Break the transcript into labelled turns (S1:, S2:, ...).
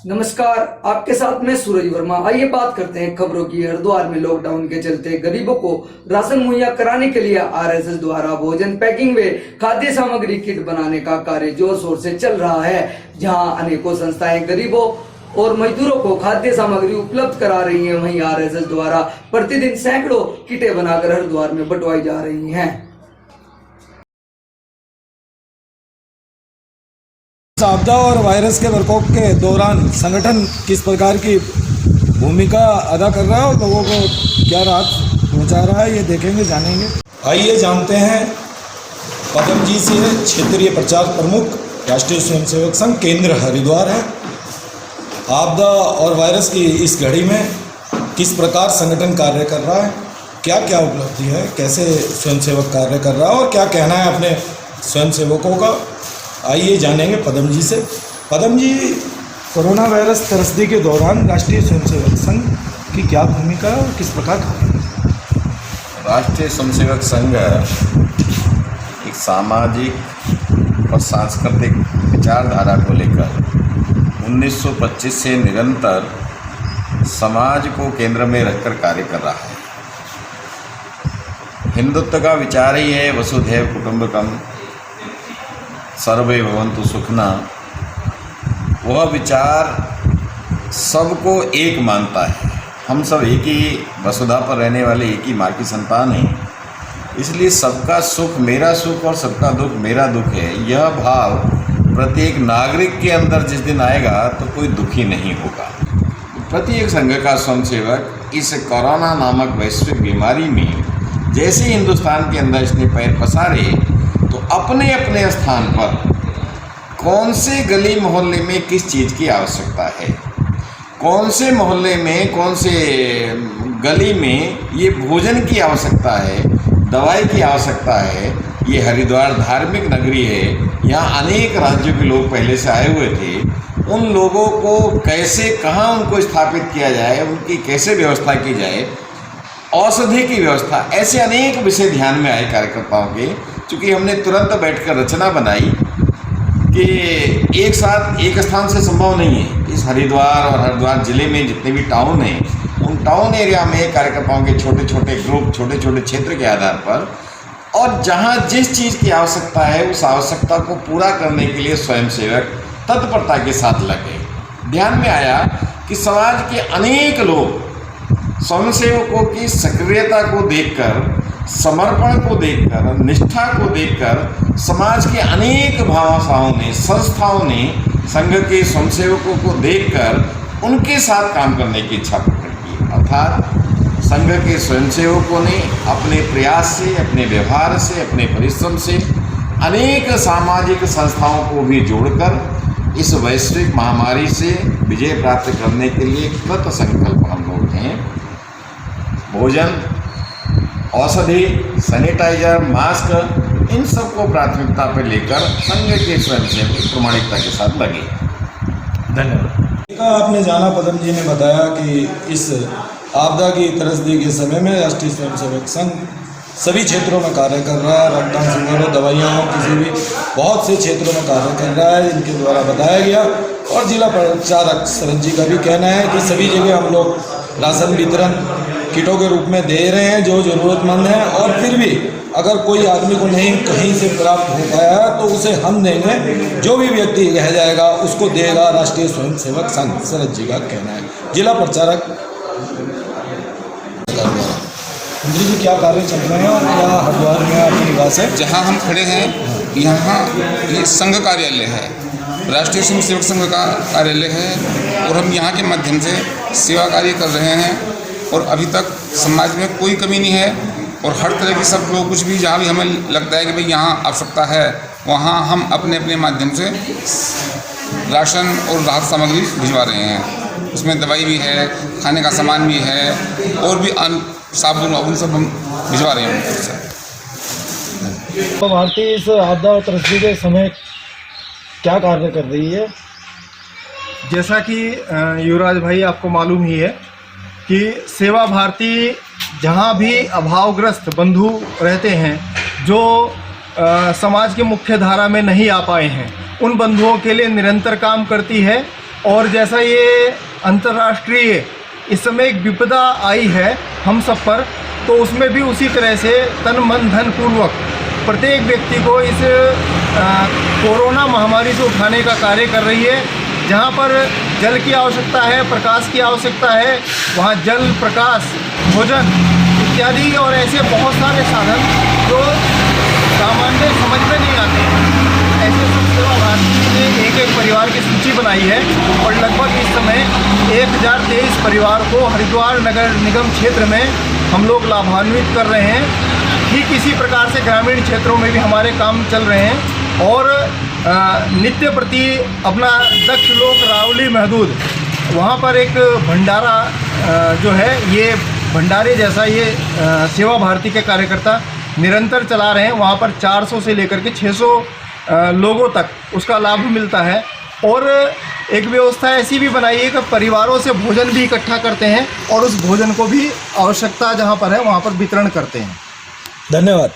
S1: नमस्कार, आपके साथ में सूरज वर्मा। आइए बात करते हैं खबरों की। हरिद्वार में लॉकडाउन के चलते गरीबों को राशन मुहैया कराने के लिए आरएसएस द्वारा भोजन पैकिंग व खाद्य सामग्री किट बनाने का कार्य जोर शोर से चल रहा है, जहां अनेकों संस्थाएं गरीबों और मजदूरों को खाद्य सामग्री उपलब्ध करा रही हैं। वहीं आरएसएस द्वारा प्रतिदिन सैकड़ों किटें बनाकर हरिद्वार में बंटवाई जा रही हैं।
S2: आपदा और वायरस के प्रकोप के दौरान संगठन किस प्रकार की भूमिका अदा कर रहा है और लोगों को क्या राहत पहुंचा रहा है, ये देखेंगे, जानेंगे। आइए जानते हैं पदम जी से। क्षेत्रीय प्रचार प्रमुख, राष्ट्रीय स्वयंसेवक संघ केंद्र हरिद्वार है। आपदा और वायरस की इस घड़ी में किस प्रकार संगठन कार्य कर रहा है, क्या क्या उपलब्धि है, कैसे स्वयंसेवक कार्य कर रहा है और क्या कहना है अपने स्वयंसेवकों का, आइए जानेंगे पदम जी से। पदम जी, कोरोना वायरस त्रस्ती के दौरान राष्ट्रीय स्वयंसेवक संघ की क्या भूमिका है और किस प्रकार कार्य?
S3: राष्ट्रीय स्वयंसेवक संघ एक सामाजिक और सांस्कृतिक विचारधारा को लेकर 1925 से निरंतर समाज को केंद्र में रखकर कार्य कर रहा है। हिंदुत्व का विचार ही है वसुधैव कुटुंबकम, सर्वे भवन्तु सुखिनः। वह विचार सबको एक मानता है। हम सब एक ही वसुधा पर रहने वाले एक ही माँ की संतान हैं, इसलिए सबका सुख मेरा सुख और सबका दुख मेरा दुख है। यह भाव प्रत्येक नागरिक के अंदर जिस दिन आएगा तो कोई दुखी नहीं होगा। प्रत्येक संघ का स्वयंसेवक इस कोरोना नामक वैश्विक बीमारी में जैसे हिंदुस्तान के अंदर इसने पैर पसारे तो अपने अपने स्थान पर कौन से गली मोहल्ले में किस चीज़ की आवश्यकता है, कौन से मोहल्ले में, कौन से गली में ये भोजन की आवश्यकता है, दवाई की आवश्यकता है। ये हरिद्वार धार्मिक नगरी है, यहाँ अनेक राज्यों के लोग पहले से आए हुए थे। उन लोगों को कैसे, कहाँ उनको स्थापित किया जाए, उनकी कैसे व्यवस्था की जाए, औषधि की व्यवस्था, ऐसे अनेक विषय ध्यान में आए कार्यकर्ताओं के। चूँकि हमने तुरंत बैठकर रचना बनाई कि एक साथ एक स्थान से संभव नहीं है। इस हरिद्वार और हरिद्वार ज़िले में जितने भी टाउन हैं, उन टाउन एरिया में कार्यकर्ताओं के छोटे छोटे ग्रुप, छोटे छोटे क्षेत्र के आधार पर, और जहाँ जिस चीज़ की आवश्यकता है उस आवश्यकता को पूरा करने के लिए स्वयंसेवक तत्परता के साथ लगे। ध्यान में आया कि समाज के अनेक लोग स्वयंसेवकों की सक्रियता को देखकर, समर्पण को देखकर, निष्ठा को देखकर समाज के अनेक भामाशाहों ने, संस्थाओं ने संघ के स्वयंसेवकों को देखकर उनके साथ काम करने की इच्छा प्रकट की। अर्थात संघ के स्वयंसेवकों ने अपने प्रयास से, अपने व्यवहार से, अपने परिश्रम से अनेक सामाजिक संस्थाओं को भी जोड़कर इस वैश्विक महामारी से विजय प्राप्त करने के लिए कृत संकल्प हम लोग हैं। भोजन, औषधि, सैनिटाइजर, मास्क, इन सबको प्राथमिकता पर लेकर संघ के स्वयंसेवक प्रामाणिकता के साथ लगे।
S2: धन्यवाद। आपने जाना, पदम जी ने बताया कि इस आपदा की त्रस्ती के समय में राष्ट्रीय स्वयंसेवक संघ सभी क्षेत्रों में कार्य कर रहा है। रक्तदान शिविर हो, दवाइयाँ हो, किसी भी बहुत से क्षेत्रों में कार्य कर रहा है, इनके द्वारा बताया गया। और जिला प्रचारक शरद जी का भी कहना है कि सभी जगह हम लोग राशन वितरण किटों के रूप में दे रहे हैं जो ज़रूरतमंद हैं, और फिर भी अगर कोई आदमी को नहीं कहीं से प्राप्त हो पाया तो उसे हम देंगे, जो भी व्यक्ति रह जाएगा उसको देगा राष्ट्रीय स्वयंसेवक संघ, शरद जी का कहना है। जिला प्रचारक मंत्री जी, क्या कार्य चल रहे हैं और क्या हरिद्वार में आपके निवास है?
S4: जहाँ हम खड़े हैं यहाँ ये संघ कार्यालय है, राष्ट्रीय स्वयंसेवक संघ का कार्यालय है, और हम यहाँ के माध्यम से सेवा कार्य कर रहे हैं। और अभी तक समाज में कोई कमी नहीं है, और हर तरह की सब लोग, कुछ भी जहाँ भी हमें लगता है कि भाई यहाँ आवश्यकता है, वहाँ हम अपने अपने माध्यम से राशन और राहत सामग्री भिजवा रहे हैं। उसमें दवाई भी है, खाने का सामान भी है, और भी साबुन वाबुन सब हम भिजवा रहे हैं।
S2: तो भारतीय इस आपदा और त्रस्ती के समय क्या कार्य कर रही है?
S5: जैसा कि युवराज भाई आपको मालूम ही है कि सेवा भारती जहाँ भी अभावग्रस्त बंधु रहते हैं, जो समाज के मुख्य धारा में नहीं आ पाए हैं, उन बंधुओं के लिए निरंतर काम करती है। और जैसा ये अंतर्राष्ट्रीय इस समय एक विपदा आई है हम सब पर, तो उसमें भी उसी तरह से तन मन धन पूर्वक प्रत्येक व्यक्ति को इस कोरोना महामारी से उठाने का कार्य कर रही है। जहाँ पर जल की आवश्यकता है, प्रकाश की आवश्यकता है, वहाँ जल, प्रकाश, भोजन इत्यादि और ऐसे बहुत सारे साधन जो सामान्य समझ में नहीं आते हैं, ऐसे सब सेवा भारती ने एक एक परिवार की सूची बनाई है और लगभग इस समय 1023 परिवार को हरिद्वार नगर निगम क्षेत्र में हम लोग लाभान्वित कर रहे हैं। ठीक इसी प्रकार से ग्रामीण क्षेत्रों में भी हमारे काम चल रहे हैं और नित्य प्रति अपना दक्ष लोक रावली महदूद वहाँ पर एक भंडारा जो है, ये भंडारे जैसा ये सेवा भारती के कार्यकर्ता निरंतर चला रहे हैं। वहाँ पर 400 से लेकर के 600 लोगों तक उसका लाभ मिलता है। और एक व्यवस्था ऐसी भी बनाई है कि परिवारों से भोजन भी इकट्ठा करते हैं और उस भोजन को भी आवश्यकता जहाँ पर है वहाँ पर वितरण करते हैं।
S2: धन्यवाद।